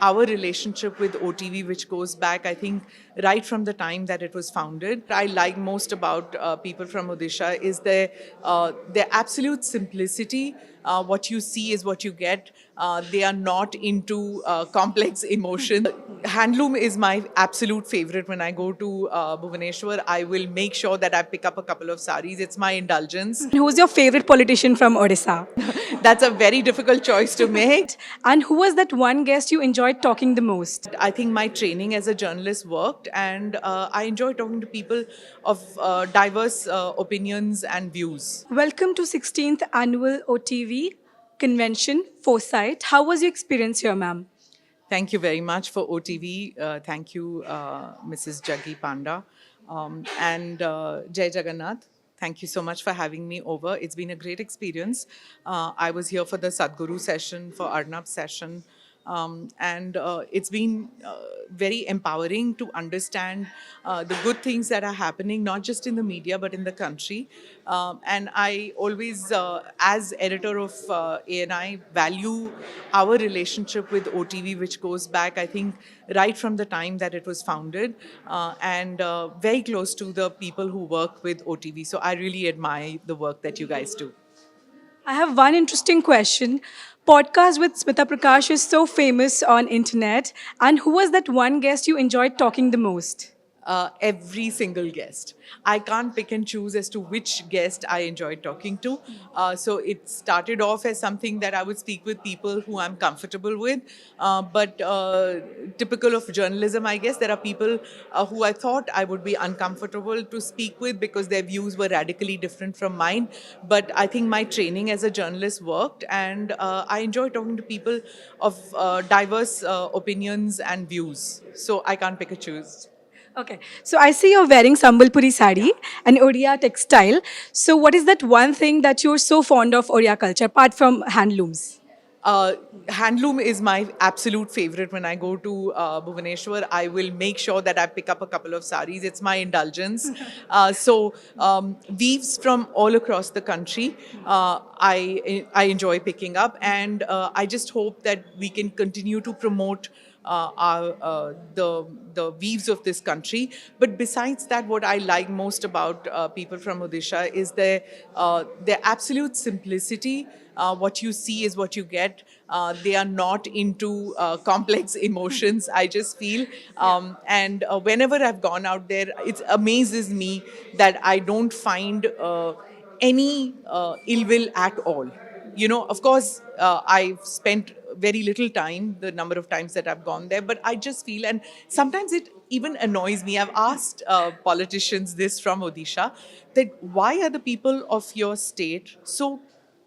our relationship with OTV, which goes back, I think, right from the time that it was founded. I like most about people from Odisha is their absolute simplicity. What you see is what you get. They are not into complex emotions. Handloom is my absolute favorite. When I go to Bhubaneswar, I will make sure that I pick up a couple of saris. It's my indulgence. Who's your favorite politician from Odisha? That's a very difficult choice to make. And who was that one guest you enjoyed talking the most? I think my training as a journalist worked, and I enjoy talking to people of diverse opinions and views. Welcome to 16th Annual OTV Convention, Foresight. How was your experience here, ma'am? Thank you very much for OTV. Thank you, Mrs. Jaggi Panda. And Jai Jagannath. Thank you so much for having me over. It's been a great experience. I was here for the Sadhguru session, for Arnab's session. And it's been very empowering to understand the good things that are happening, not just in the media, but in the country. And I always, as editor of ANI, value our relationship with OTV, which goes back, I think, right from the time that it was founded, and very close to the people who work with OTV. So I really admire the work that you guys do. I have one interesting question. Podcast with Smita Prakash is so famous on internet. And who was that one guest you enjoyed talking the most? Every single guest. I can't pick and choose as to which guest I enjoyed talking to. So it started off as something that I would speak with people who I'm comfortable with. But typical of journalism, I guess, there are people who I thought I would be uncomfortable to speak with because their views were radically different from mine. But I think my training as a journalist worked, and I enjoy talking to people of diverse opinions and views. So I can't pick and choose. Okay, so I see you're wearing Sambalpuri sari, an Odia textile. So what is that one thing that you're so fond of Odia culture, apart from handlooms? Handloom is my absolute favorite. When I go to Bhubaneswar, I will make sure that I pick up a couple of saris. It's my indulgence. Weaves from all across the country, I enjoy picking up, and I just hope that we can continue to promote the weaves of this country. But besides that, what I like most about people from Odisha is their absolute simplicity. What you see is what you get. They are not into complex emotions, I just feel. And whenever I've gone out there, it amazes me that I don't find any ill will at all. You know, of course, I've spent very little time, the number of times that I've gone there, but I just feel, and sometimes it even annoys me. I've asked politicians this from Odisha, that why are the people of your state so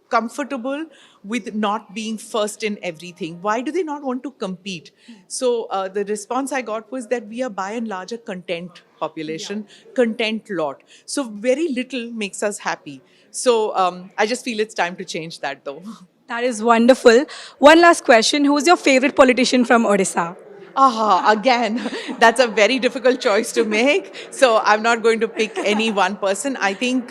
comfortable with not being first in everything? Why do they not want to compete? So the response I got was that we are by and large a content population, content lot. So very little makes us happy. So I just feel it's time to change that though. That is wonderful. One last question. Who's your favorite politician from Odisha? Again, that's a very difficult choice to make. So I'm not going to pick any one person. I think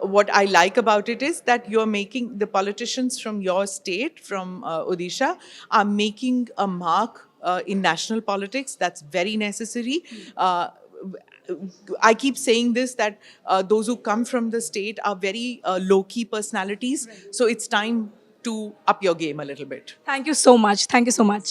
what I like about it is that you're making the politicians from your state, from Odisha, are making a mark in national politics. That's very necessary. I keep saying this, that those who come from the state are very low-key personalities. So it's time to up your game a little bit. Thank you so much. Thank you so much.